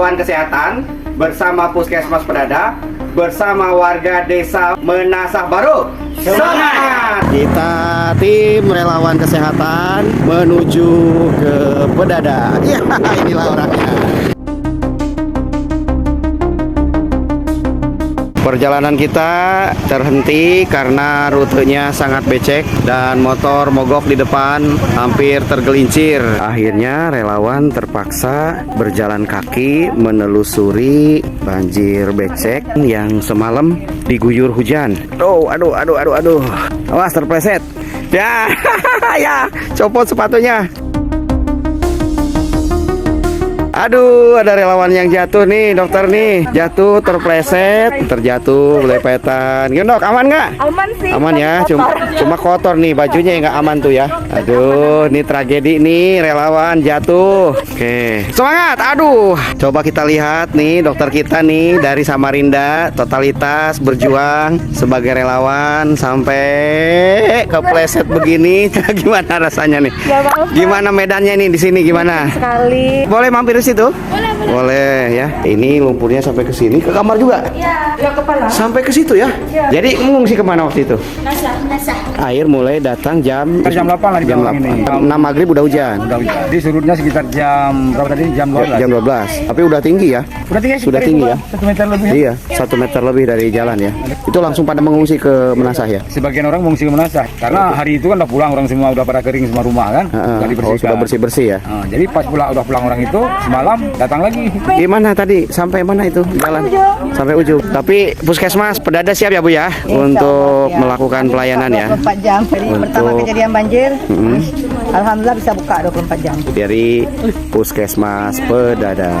relawan kesehatan bersama Puskesmas Pedada bersama warga desa Menasah Baru. Semangat! Kita tim relawan kesehatan menuju ke Pedada. Ya, inilah orangnya. Perjalanan kita terhenti karena rutenya sangat becek dan motor mogok di depan hampir tergelincir. Akhirnya relawan terpaksa berjalan kaki menelusuri banjir becek yang semalam diguyur hujan. Aduh. Awas terpleset. Ya, ya, copot sepatunya. Aduh, ada relawan yang jatuh nih, dokter nih. Jatuh, terpleset, terjatuh, belepetan. Gendok, aman nggak? Aman sih. Aman ya, cuma kotor nih, bajunya yang nggak aman tuh ya. Aduh, ini tragedi nih, relawan jatuh. Oke, semangat, aduh. Coba kita lihat nih, dokter kita nih dari Samarinda, totalitas berjuang sebagai relawan sampai kepleset begini. Gimana rasanya nih? Gimana medannya nih di sini gimana? Sekali. Boleh mampir di situ? Boleh ya. Ini lumpurnya sampai ke sini, ke kamar juga. Iya, ke kepala. Sampai ke situ ya. Jadi mengungsi kemana waktu itu? Nasah. Air mulai datang jam 8 lah di jam bawah 8. ini. 6 maghrib udah hujan. Jadi surutnya sekitar jam berapa tadi? Jam 12. Jam 12. Tapi udah tinggi ya. Sudah tinggi ya? 1 meter lebih. Iya, 1 meter lebih dari jalan ya. Itu langsung pada mengungsi ke Menasah ya. Sebagian orang mengungsi ke Menasah karena hari itu kan udah pulang, orang semua udah pada kering semua rumah kan. Udah dibersihkan. Sudah bersih-bersih ya. Jadi pas udah pulang orang itu semalam datang lagi. Gimana tadi? Sampai mana itu jalan? Sampai ujung. Tapi Puskesmas Pedada siap ya Bu ya untuk melakukan pelayanan ya. 24 jam dari pertama kejadian banjir. Alhamdulillah bisa buka 24 jam. Dari Puskesmas Pedada.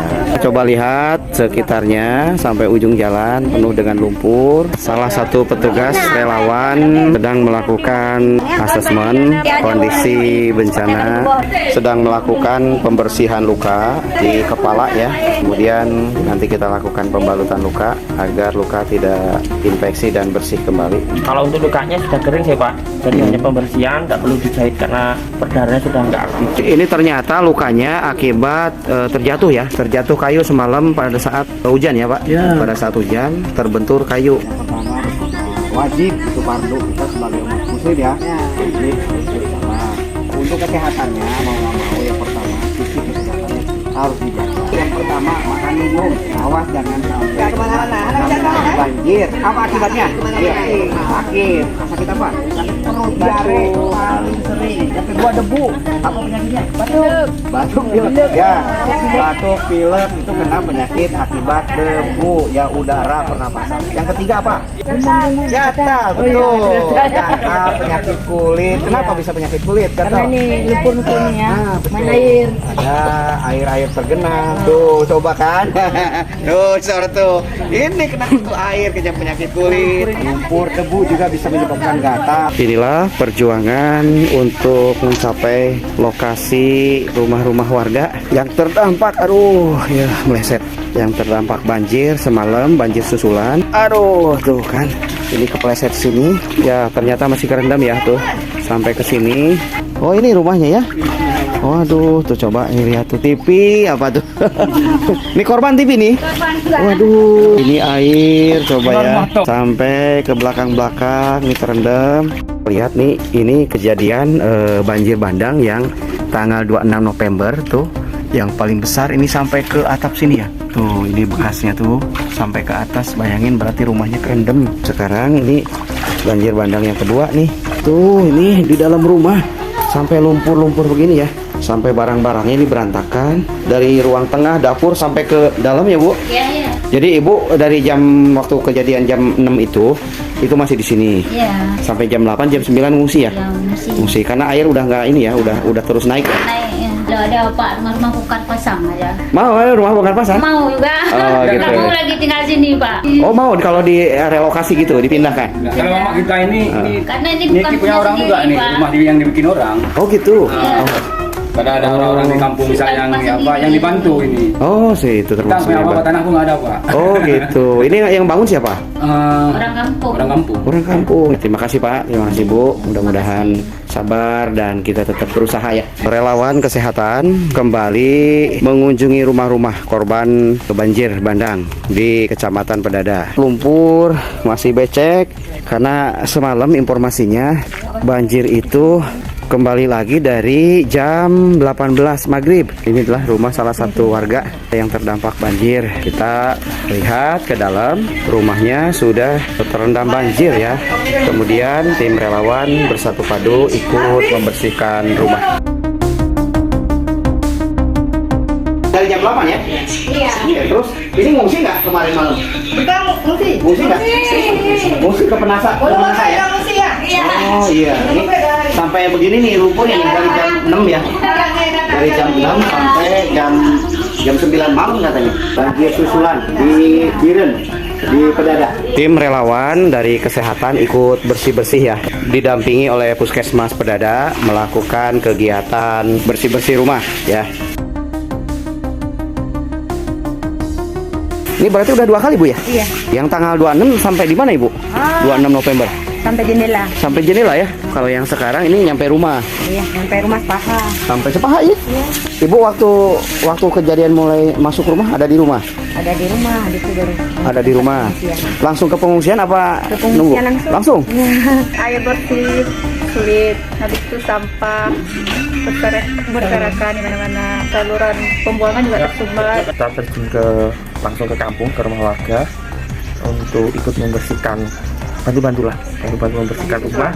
Coba lihat sekitarnya sampai ujung jalan penuh dengan lumpur. Salah satu petugas relawan sedang melakukan asesmen kondisi bencana, sedang melakukan pembersihan luka di kepala ya. Kemudian nanti kita lakukan pembalutan luka agar luka tidak infeksi dan bersih kembali. Kalau untuk lukanya sudah kering ya Pak, jadi hanya pembersihan, tidak perlu dijahit karena perdarahnya sudah nggak aktif. Ini ternyata lukanya akibat terjatuh ya, terjatuh kayu semalam pada saat hujan ya Pak. Pada saat hujan terbentur kayu. Pertama, wajib itu fardu kita sebagai umat muslim ya. Wajib untuk kesehatannya mau nggak mau yang pertama sisi kesehatannya harus dijaga. Yang pertama makan minum, awas jangan sampai banjir. Apa akibatnya? Iya, sakit. Sakit apa? Sakit perut, diare paling sering. Yang kedua debu. Apa penyakitnya? Batuk pilek. Ya, batuk pilek itu kena penyakit akibat debu ya udara pernapasan. Yang ketiga apa? Gatal, betul. Gatal, penyakit kulit. Kenapa bisa penyakit kulit? Karena ini lumpur-lumpur ini ya. Betul. Main air. Ada air tergenang. Tuh, coba kan. Tuh, tuh. Ini kena itu air kejam penyakit kulit. Lumpur, debu juga bisa menyebabkan gatal. Inilah perjuangan untuk mencapai lokasi rumah-rumah warga yang terdampak, meleset, yang terdampak banjir semalam, banjir susulan. Tuh kan, ini kepleset sini. Ya ternyata masih kerendam ya tuh sampai ke sini. Oh ini rumahnya ya. Waduh, tuh coba ini lihat tuh TV apa tuh? Ini korban TV nih. Waduh, ini air coba ya sampai ke belakang-belakang ini terendam. Lihat nih, ini kejadian banjir bandang yang tanggal 26 November tuh, yang paling besar ini sampai ke atap sini ya. Tuh, ini bekasnya tuh sampai ke atas. Bayangin berarti rumahnya kerendam. Sekarang ini banjir bandang yang kedua nih. Tuh, ini di dalam rumah sampai lumpur-lumpur begini ya. Sampai barang-barangnya ini berantakan dari ruang tengah dapur sampai ke dalam ya Bu. Iya. Jadi Ibu dari jam waktu kejadian jam 6 itu masih di sini. Iya. Sampai jam 8 jam 9 ngungsi ya. Ngungsi karena air udah nggak ini ya, udah terus naik. Naik ya. Ada Pak rumah bukan pasang aja. Mau rumah bukan pasang? Mau juga. Oh, gitu. Nggak mau lagi tinggal sini Pak. Oh mau kalau di relokasi gitu dipindahkan? Kalau mama kita ini Karena ini ini bukan punya orang sendiri, juga nih, Pak. rumah yang dibikin orang. Oh gitu. Pada ada orang-orang di kampung misalnya yang dibantu ini. Oh sih itu Kita termasuk punya apa hebat. tanah pun nggak ada Pak. Oh gitu. Ini yang bangun siapa? Orang kampung. Orang kampung. Orang kampung. Terima kasih Pak, terima kasih Bu. Mudah-mudahan sabar dan kita tetap berusaha ya. Relawan kesehatan kembali mengunjungi rumah-rumah korban banjir bandang di Kecamatan Pedada. Lumpur masih becek karena semalam informasinya banjir itu kembali lagi dari jam 18 maghrib. Ini adalah rumah salah satu warga yang terdampak banjir. Kita lihat ke dalam, rumahnya sudah terendam banjir ya. Kemudian tim relawan bersatu padu ikut membersihkan rumah. Dari jam 8 ya? Iya. Terus ini ngungsi nggak kemarin malam? Bukan ngungsi. Ngungsi nggak? Ngungsi ke Penasa ya? Ngungsi ya. Oh iya, ini sampai begini nih lumpur yang dari jam 6 ya. Dari jam 6 sampai jam 9 malam katanya. Banjir susulan di Biren, di Pedada. Tim relawan dari kesehatan ikut bersih-bersih ya. Didampingi oleh Puskesmas Pedada melakukan kegiatan bersih-bersih rumah ya. Ini berarti udah 2 kali Bu ya? Iya. Yang tanggal 26 sampai di mana Ibu? 26 November. Sampai jendela. Sampai jendela ya. Kalau yang sekarang ini nyampe rumah. Iya, sampai rumah paha. Sampai sepaha ya? Iya. Ibu waktu kejadian mulai masuk rumah ada di rumah? Ada di rumah, di situ dari. Ada di rumah. Langsung ke pengungsian apa Ke pengungsian nunggu? langsung. Air bersih sulit, habis itu sampah berserakan di mana-mana, saluran pembuangan juga tersumbat. Kita terjun langsung ke kampung, ke rumah warga untuk ikut membersihkan, bantu membersihkan rumah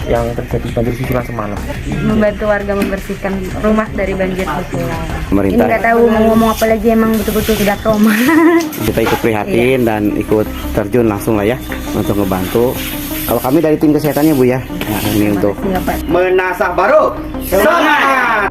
yang terjadi banjir susulan semalam. Membantu warga membersihkan rumah dari banjir susulan. Pemerintah. Ini nggak tahu mau ngomong apa lagi, emang betul-betul sudah trauma. Kita ikut prihatin dan ikut terjun langsung lah ya untuk ngebantu. Kalau kami dari tim kesehatannya Bu ya. Nah, ini untuk menasah baru. Semangat.